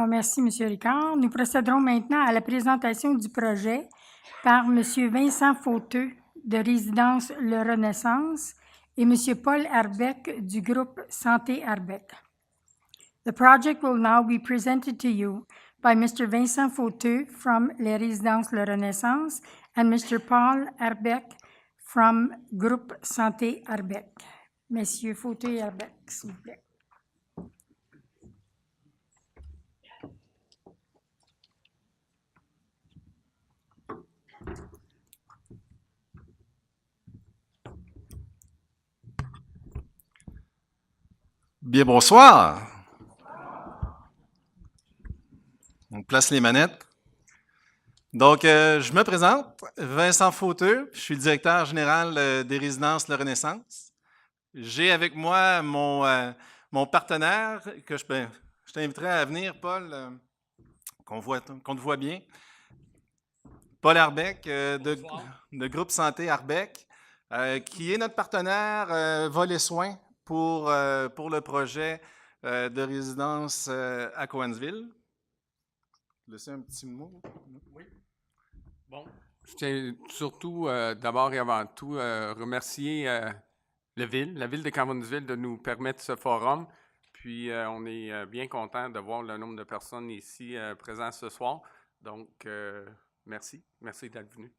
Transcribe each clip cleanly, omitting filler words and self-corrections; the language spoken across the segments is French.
Merci, M. Ricard. Nous procéderons maintenant à la présentation du projet par M. Vincent Fauteux de Résidence Le Renaissance et M. Paul Arbeck du groupe Santé Arbeck. The project will now be presented to you by Mr. Vincent Fauteux from Les Résidences Le Renaissance and Mr. Paul Arbeck from Groupe Santé Arbeck. Messieurs Fauteux et Arbeck, s'il vous plaît. Bien, bonsoir. On place les manettes. Donc, je me présente, Vincent Fauteux, je suis le directeur général des Résidences Le Renaissance. J'ai avec moi mon partenaire, que je t'inviterai à venir, Paul, qu'on te voit bien. Paul Arbeck, de Groupe Santé Arbeck, qui est notre partenaire volet soins pour le projet de résidence à Cowansville. Laissez un petit mot. Oui. Bon, je tiens surtout, d'abord et avant tout, remercier la ville de Cowansville de nous permettre ce forum. Puis, on est bien content de voir le nombre de personnes ici présentes ce soir. Donc, merci. Merci d'être venu.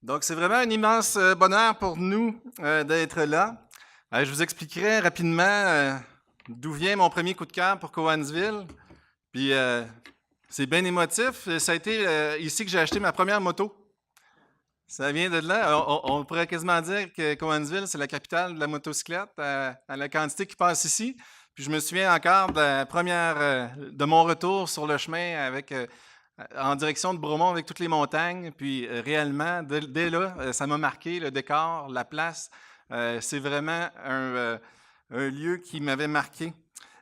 Donc, c'est vraiment un immense bonheur pour nous d'être là. Je vous expliquerai rapidement d'où vient mon premier coup de cœur pour Cowansville. Puis, c'est bien émotif. Ça a été ici que j'ai acheté ma première moto. Ça vient de là. On pourrait quasiment dire que Cowansville, c'est la capitale de la motocyclette à la quantité qui passe ici. Puis, je me souviens encore de la première, de mon retour sur le chemin en direction de Bromont avec toutes les montagnes. Puis, réellement, dès là, ça m'a marqué, le décor, la place. C'est vraiment un lieu qui m'avait marqué.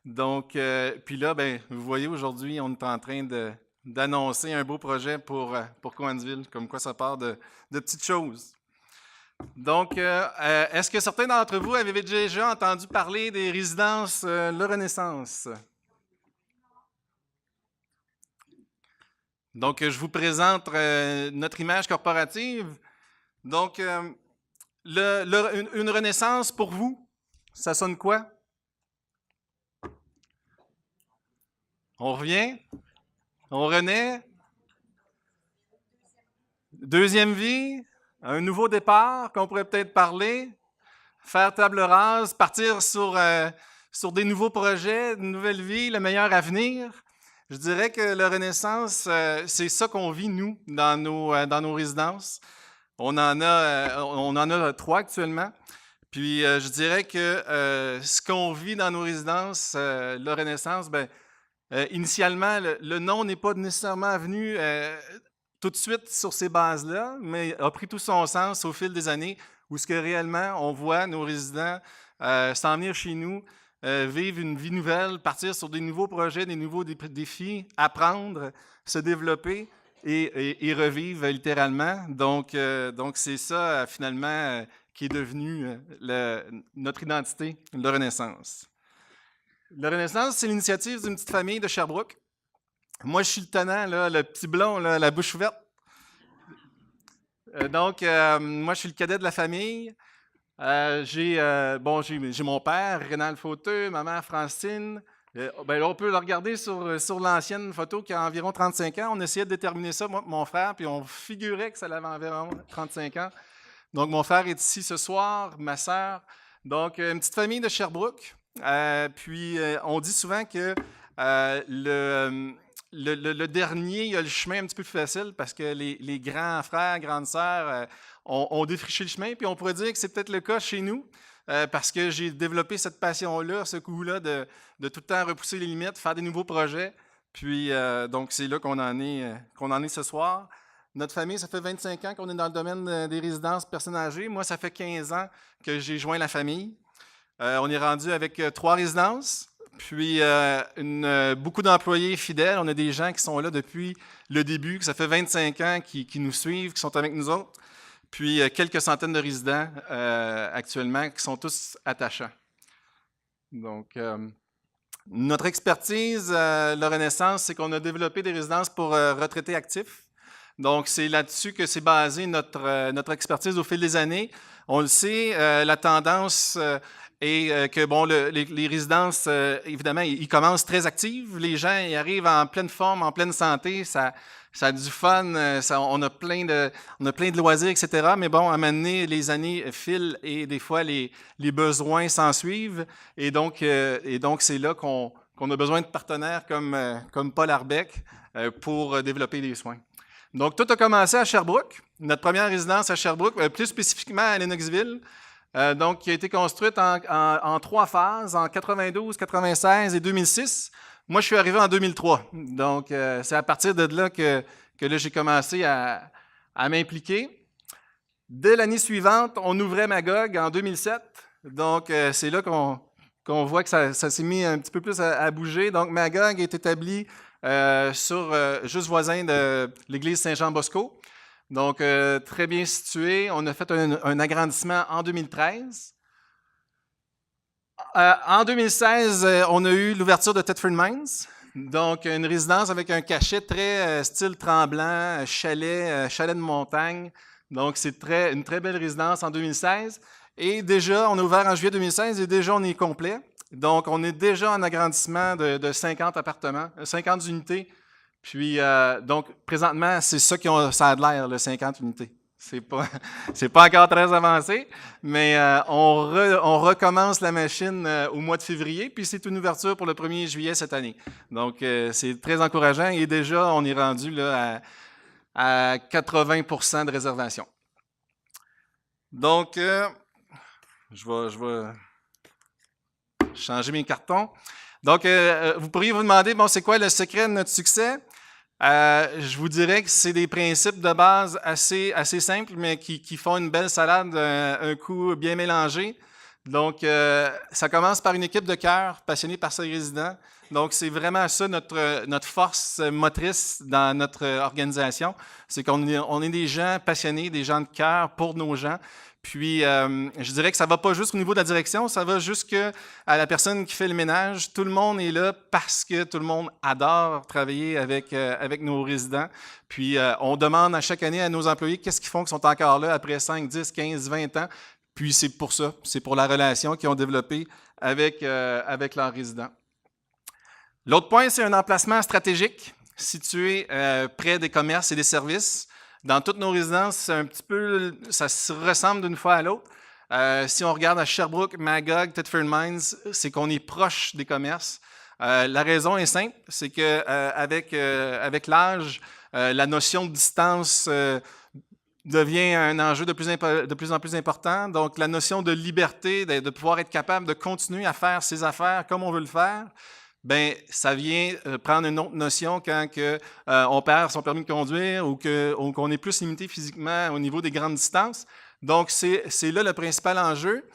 Donc, puis là, vous voyez, aujourd'hui, on est en train d'annoncer un beau projet pour Cowansville, comme quoi ça part de petites choses. Donc, est-ce que certains d'entre vous avaient déjà entendu parler des résidences Le Renaissance? Donc, je vous présente notre image corporative. Donc, une renaissance pour vous, ça sonne quoi? On revient? On renaît? Deuxième vie? Un nouveau départ qu'on pourrait peut-être parler? Faire table rase? Partir sur des nouveaux projets, une nouvelle vie, le meilleur avenir? Je dirais que la Renaissance, c'est ça qu'on vit, nous, dans nos résidences. On en a 3 actuellement. Puis, je dirais que ce qu'on vit dans nos résidences, la Renaissance, initialement, le nom n'est pas nécessairement venu tout de suite sur ces bases-là, mais a pris tout son sens au fil des années, où ce que réellement, on voit nos résidents s'en venir chez nous, vivre une vie nouvelle, partir sur des nouveaux projets, des nouveaux défis, apprendre, se développer et revivre littéralement. Donc c'est ça, finalement, qui est devenu notre identité, la Renaissance. La Renaissance, c'est l'initiative d'une petite famille de Sherbrooke. Moi, je suis le tenant, là, le petit blond, là, la bouche ouverte. Moi, je suis le cadet de la famille. J'ai mon père, Rénal Fauteux, ma mère, Francine. Là, on peut le regarder sur l'ancienne photo qui a environ 35 ans. On essayait de déterminer ça, moi et mon frère, puis on figurait que ça avait environ 35 ans. Donc, mon frère est ici ce soir, ma sœur. Donc, une petite famille de Sherbrooke. Puis, on dit souvent que le dernier, il a le chemin un petit peu plus facile parce que les grands frères, grandes sœurs ont défriché le chemin. Puis, on pourrait dire que c'est peut-être le cas chez nous parce que j'ai développé cette passion-là, ce goût-là de tout le temps repousser les limites, faire des nouveaux projets. Puis, donc, c'est là qu'on en est ce soir. Notre famille, ça fait 25 ans qu'on est dans le domaine des résidences personnes âgées. Moi, ça fait 15 ans que j'ai joint la famille. On est rendu avec 3 résidences, puis beaucoup d'employés fidèles. On a des gens qui sont là depuis le début, que ça fait 25 ans qui nous suivent, qui sont avec nous autres. Puis quelques centaines de résidents actuellement qui sont tous attachants. Donc, Notre expertise, la Renaissance, c'est qu'on a développé des résidences pour retraités actifs. Donc, c'est là-dessus que s'est basée notre expertise au fil des années. On le sait, la tendance est que bon, les résidences, évidemment, ils commencent très actives. Les gens ils arrivent en pleine forme, en pleine santé. Ça a du fun, on a plein de loisirs, etc. Mais bon, à un moment donné, les années filent et des fois, les besoins s'en suivent. Et donc c'est là qu'on a besoin de partenaires comme Paul Arbeck pour développer des soins. Donc, tout a commencé à Sherbrooke, notre première résidence à Sherbrooke, plus spécifiquement à Lennoxville, donc qui a été construite en 3 phases, en 92, 96 et 2006. Moi, je suis arrivé en 2003. Donc, c'est à partir de là que là, j'ai commencé à m'impliquer. Dès l'année suivante, on ouvrait Magog en 2007. Donc, c'est là qu'on voit que ça s'est mis un petit peu plus à bouger. Donc, Magog est établi juste voisin de l'église Saint-Jean-Bosco. Donc, très bien situé. On a fait un agrandissement en 2013. En 2016, on a eu l'ouverture de Thetford Mines. Donc, une résidence avec un cachet très style Tremblant, chalet de montagne. Donc, c'est une très belle résidence en 2016. Et déjà, on a ouvert en juillet 2016 et déjà, on est complet. Donc, on est déjà en agrandissement de 50 appartements, 50 unités. Puis, donc, présentement, c'est ça ça a de l'air, le 50 unités. C'est pas encore très avancé, mais on recommence la machine au mois de février, puis c'est une ouverture pour le 1er juillet cette année. Donc, c'est très encourageant et déjà, on est rendu là, à 80% de réservation. Donc, je vais changer mes cartons. Donc, vous pourriez vous demander, bon, c'est quoi le secret de notre succès? Je vous dirais que c'est des principes de base assez simples, mais qui font une belle salade, un coup bien mélangé. Donc, ça commence par une équipe de cœur passionnée par ses résidents. Donc, c'est vraiment ça notre force motrice dans notre organisation. C'est qu'on est des gens passionnés, des gens de cœur pour nos gens. Puis, je dirais que ça ne va pas juste au niveau de la direction, ça va jusqu'à la personne qui fait le ménage. Tout le monde est là parce que tout le monde adore travailler avec nos résidents. Puis, on demande à chaque année à nos employés qu'est-ce qu'ils font qu'ils sont encore là après 5, 10, 15, 20 ans. Puis, c'est pour ça, c'est pour la relation qu'ils ont développée avec leurs résidents. L'autre point, c'est un emplacement stratégique situé près des commerces et des services. Dans toutes nos résidences, c'est un petit peu, ça se ressemble d'une fois à l'autre. Si on regarde à Sherbrooke, Magog, Thetford Mines, c'est qu'on est proche des commerces. La raison est simple, c'est qu'avec l'âge, la notion de distance devient un enjeu de plus en plus important. Donc, la notion de liberté, de pouvoir être capable de continuer à faire ses affaires comme on veut le faire, bien, ça vient prendre une autre notion quand on perd son permis de conduire ou qu'on est plus limité physiquement au niveau des grandes distances. Donc, c'est là le principal enjeu.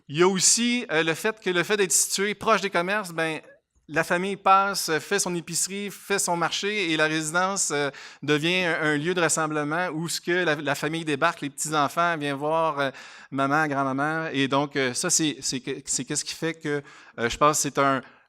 Il y a aussi le fait d'être situé proche des commerces, bien, la famille passe, fait son épicerie, fait son marché et la résidence devient un lieu de rassemblement où ce que la famille débarque, les petits-enfants viennent voir maman, grand-maman. Et donc, ça, c'est ce qui fait que je pense que c'est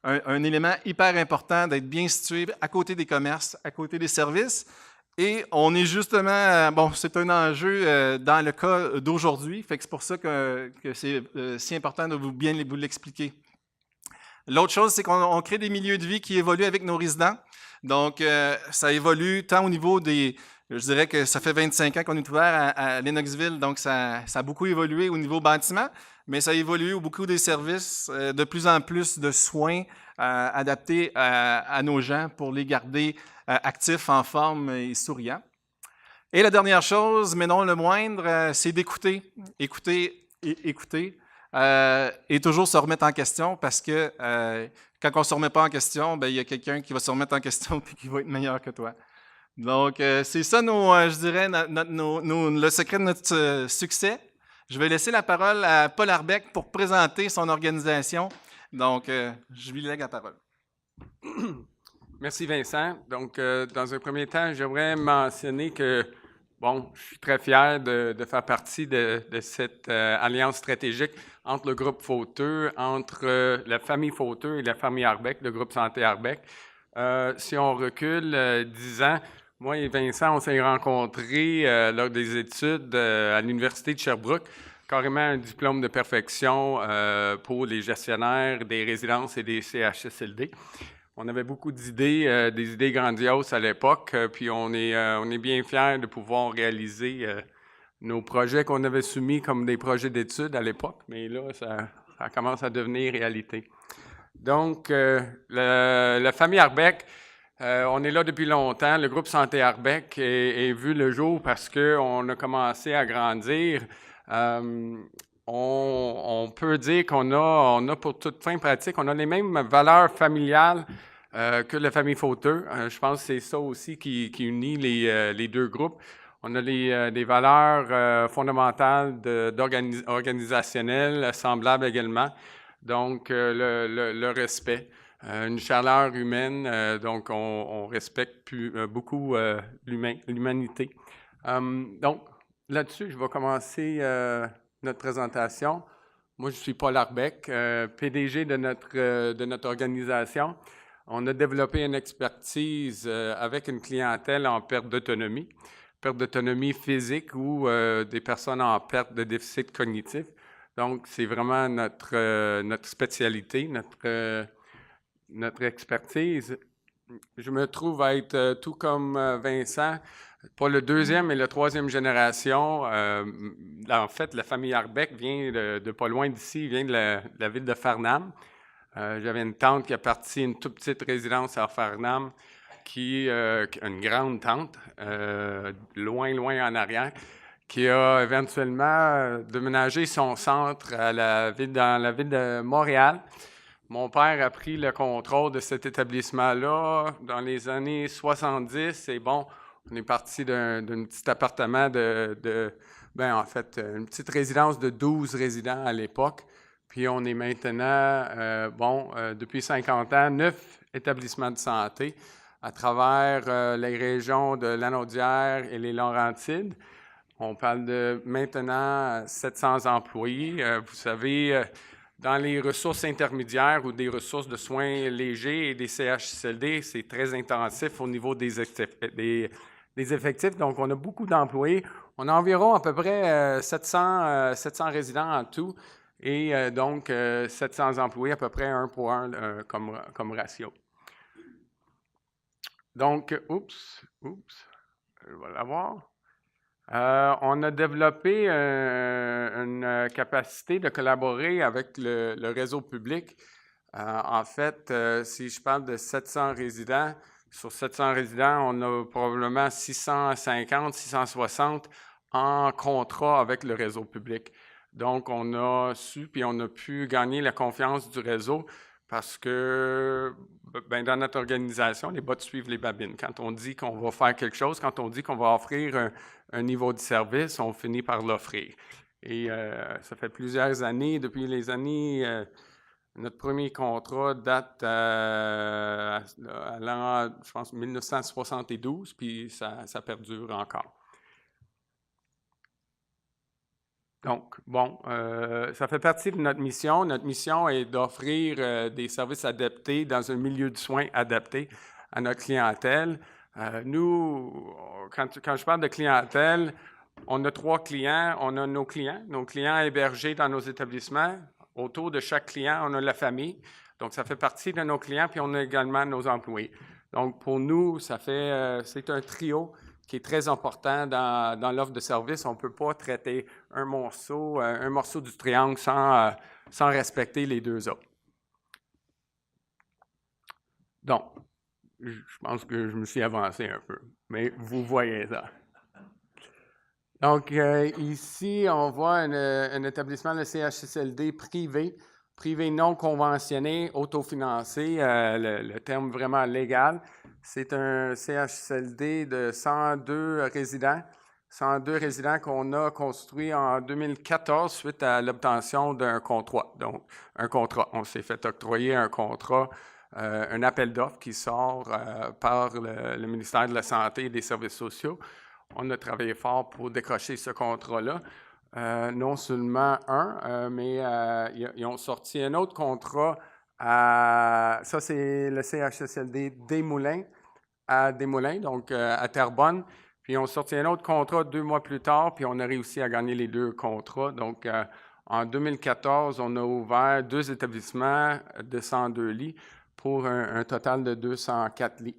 un élément hyper important d'être bien situé à côté des commerces, à côté des services. Et on est justement, bon, c'est un enjeu dans le cas d'aujourd'hui, fait que c'est pour ça que c'est si important de bien vous l'expliquer. L'autre chose, c'est qu'on crée des milieux de vie qui évoluent avec nos résidents. Donc, ça évolue tant au niveau je dirais que ça fait 25 ans qu'on est ouvert à Lennoxville, donc ça a beaucoup évolué au niveau bâtiment, mais ça a évolué beaucoup des services, de plus en plus de soins adaptés à nos gens pour les garder actifs, en forme et souriants. Et la dernière chose, mais non le moindre, c'est d'écouter, écouter et écouter. Et toujours se remettre en question parce que quand on ne se remet pas en question, ben, il y a quelqu'un qui va se remettre en question et qui va être meilleur que toi. Donc, c'est ça, je dirais, le secret de notre succès. Je vais laisser la parole à Paul Arbeck pour présenter son organisation. Donc, je lui lègue la parole. Merci Vincent. Donc, dans un premier temps, j'aimerais mentionner que bon, je suis très fier de faire partie de cette alliance stratégique entre le groupe Fauteux, entre la famille Fauteux et la famille Arbeck, le groupe Santé Arbeck. Si on recule 10 ans, moi et Vincent, on s'est rencontrés lors des études à l'Université de Sherbrooke, carrément un diplôme de perfection pour les gestionnaires des résidences et des CHSLD. On avait beaucoup d'idées, des idées grandioses à l'époque, puis on est bien fiers de pouvoir réaliser nos projets qu'on avait soumis comme des projets d'études à l'époque, mais là, ça commence à devenir réalité. Donc, la famille Arbeck, on est là depuis longtemps. Le groupe Santé Arbeck est vu le jour parce qu'on a commencé à grandir. On peut dire qu'on a pour toute fin pratique, on a les mêmes valeurs familiales que la famille Fauteux. Je pense que c'est ça aussi qui unit les deux groupes. On a des valeurs fondamentales organisationnelles semblables également. Donc, le respect, une chaleur humaine, donc on respecte beaucoup l'humanité. Donc, là-dessus, je vais commencer notre présentation. Moi, je suis Paul Arbeck, PDG de notre organisation. On a développé une expertise avec une clientèle en perte d'autonomie physique ou des personnes en perte de déficit cognitif. Donc, c'est vraiment notre spécialité, notre expertise. Je me trouve à être, tout comme Vincent, pas le deuxième et la troisième génération. En fait, la famille Arbeck vient de pas loin d'ici, vient de la ville de Farnham. J'avais une tante qui a parti une toute petite résidence à Farnham, une grande tante, loin en arrière, qui a éventuellement déménagé son centre dans la ville de Montréal. Mon père a pris le contrôle de cet établissement-là dans les années 70. Et bon, on est parti d'un petit appartement en fait, une petite résidence de 12 résidents à l'époque. Puis on est maintenant, depuis 50 ans, 9 établissements de santé à travers les régions de Lanaudière et les Laurentides. On parle de maintenant 700 employés. Vous savez, dans les ressources intermédiaires ou des ressources de soins légers et des CHSLD, c'est très intensif au niveau des effectifs. Donc, on a beaucoup d'employés. On a environ à peu près 700 résidents en tout et donc 700 employés, à peu près 1 pour 1 comme ratio. Donc, je vais l'avoir. On a développé une capacité de collaborer avec le réseau public. En fait, si je parle de 700 résidents, sur 700 résidents, on a probablement 650, 660 en contrat avec le réseau public. Donc, on a pu gagner la confiance du réseau parce que dans notre organisation, les bottes suivent les babines. Quand on dit qu'on va faire quelque chose, quand on dit qu'on va offrir un niveau de service, on finit par l'offrir. Et ça fait plusieurs années, depuis les années, notre premier contrat date à l'an, je pense, 1972, puis ça perdure encore. Donc, ça fait partie de notre mission. Notre mission est d'offrir des services adaptés dans un milieu de soins adapté à notre clientèle. Nous, quand je parle de clientèle, on a 3 clients. On a nos clients hébergés dans nos établissements. Autour de chaque client, on a la famille. Donc, ça fait partie de nos clients, puis on a également nos employés. Donc, pour nous, c'est un trio qui est très important dans l'offre de service. On ne peut pas traiter un morceau du triangle sans respecter les 2 autres. Donc, je pense que je me suis avancé un peu, mais vous voyez ça. Donc, ici, on voit un établissement de CHSLD privé non conventionné, autofinancé, le terme vraiment légal. C'est un CHSLD de 102 résidents qu'on a construit en 2014 suite à l'obtention d'un contrat. Donc, on s'est fait octroyer un contrat, un appel d'offres qui sort par le ministère de la Santé et des Services sociaux. on a travaillé fort pour décrocher ce contrat-là. Non seulement mais ils ont sorti un autre contrat. Ça, c'est le CHSLD Desmoulins, donc à Terrebonne. Puis, ils ont sorti un autre contrat 2 mois plus tard, puis on a réussi à gagner les 2 contrats. Donc, en 2014, on a ouvert 2 établissements de 102 lits pour un total de 204 lits.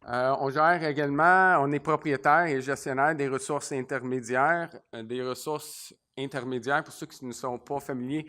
On gère également, on est propriétaire et gestionnaire des ressources intermédiaires. Pour ceux qui ne sont pas familiers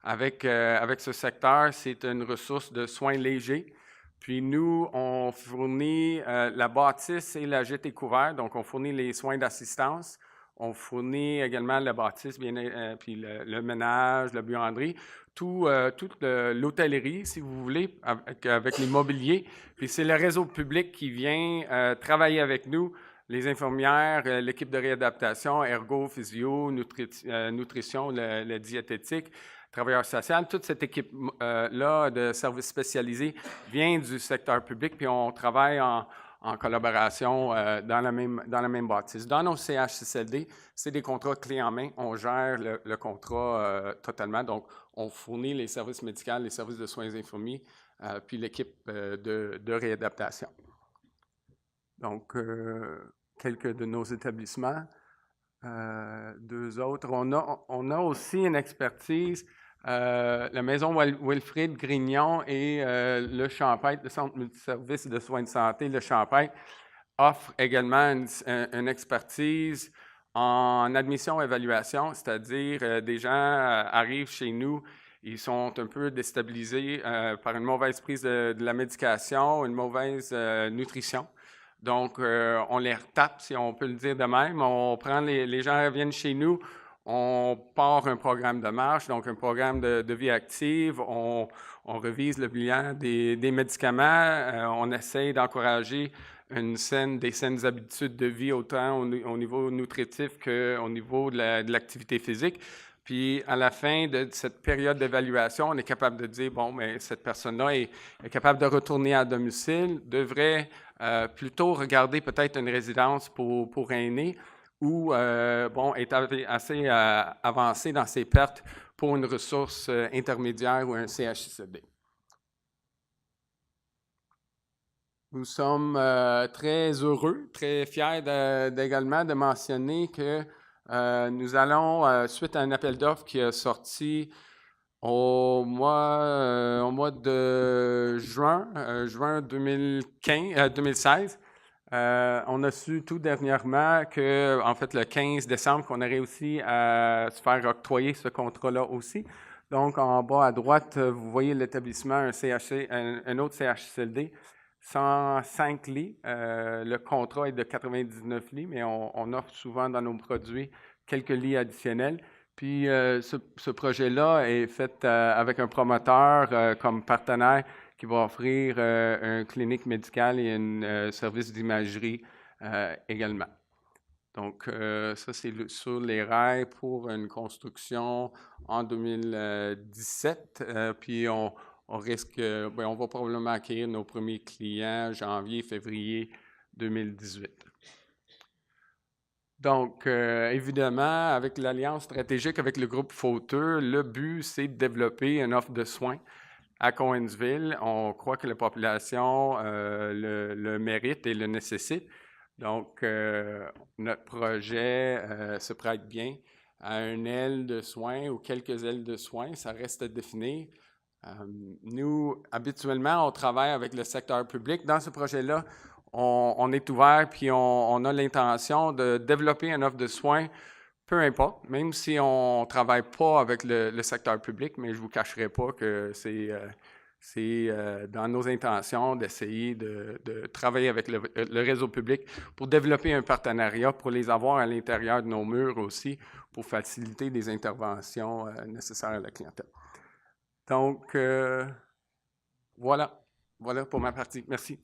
avec ce secteur, c'est une ressource de soins légers. Puis nous, on fournit la bâtisse et la gîte et couvert, donc on fournit les soins d'assistance. On fournit également la bâtisse, puis le ménage, la buanderie, toute l'hôtellerie, si vous voulez, avec l'immobilier. Puis c'est le réseau public qui vient travailler avec nous, les infirmières, l'équipe de réadaptation, ergo, physio, nutrition, la diététique, travailleurs sociaux. Toute cette équipe-là de services spécialisés vient du secteur public, puis on travaille en collaboration dans la même bâtisse. Dans nos CHSLD, c'est des contrats clés en main. On gère le contrat totalement. Donc, on fournit les services médicaux, les services de soins infirmiers, puis l'équipe de réadaptation. Donc, quelques de nos établissements. 2 autres. On a aussi une expertise. La maison Wilfrid Grignon et le Champêtre, le Centre multiservice de soins de santé, le Champêtre, offre également une expertise en admission-évaluation, c'est-à-dire des gens arrivent chez nous, ils sont un peu déstabilisés par une mauvaise prise de la médication, une mauvaise nutrition. Donc, on les retape, si on peut le dire de même. On prend les gens viennent chez nous, on part un programme de marche, donc un programme de vie active. On revise le bilan des médicaments. On essaye d'encourager des saines habitudes de vie, autant au niveau nutritif qu'au niveau de l'activité physique. Puis, à la fin de cette période d'évaluation, on est capable de dire, bon, mais cette personne-là est capable de retourner à domicile, devrait plutôt regarder peut-être une résidence pour aînés ou, est assez avancé dans ses pertes pour une ressource intermédiaire ou un CHSLD. Nous sommes très heureux, très fiers également de mentionner que nous allons, suite à un appel d'offres qui est sorti au mois de juin 2016, on a su tout dernièrement que, en fait, le 15 décembre, qu'on a réussi à se faire octroyer ce contrat-là aussi. Donc, en bas à droite, vous voyez l'établissement, un autre CHSLD, 105 lits. Le contrat est de 99 lits, mais on offre souvent dans nos produits quelques lits additionnels. Puis, ce projet-là est fait avec un promoteur comme partenaire qui va offrir une clinique médicale et un service d'imagerie également. Donc, ça, c'est sur les rails pour une construction en 2017. Puis, on risque, on va probablement accueillir nos premiers clients janvier, février 2018. Donc, évidemment, avec l'alliance stratégique avec le groupe Fauteux, le but, c'est de développer une offre de soins à Cowansville. On croit que la population le mérite et le nécessite. Donc, notre projet se prête bien à une aile de soins ou quelques ailes de soins. Ça reste à définir. Nous, habituellement, on travaille avec le secteur public. Dans ce projet-là, on est ouvert puis on a l'intention de développer une offre de soins, peu importe, même si on ne travaille pas avec le secteur public, mais je ne vous cacherai pas que c'est dans nos intentions d'essayer de travailler avec le réseau public pour développer un partenariat, pour les avoir à l'intérieur de nos murs aussi, pour faciliter des interventions nécessaires à la clientèle. Donc, voilà pour ma partie. Merci.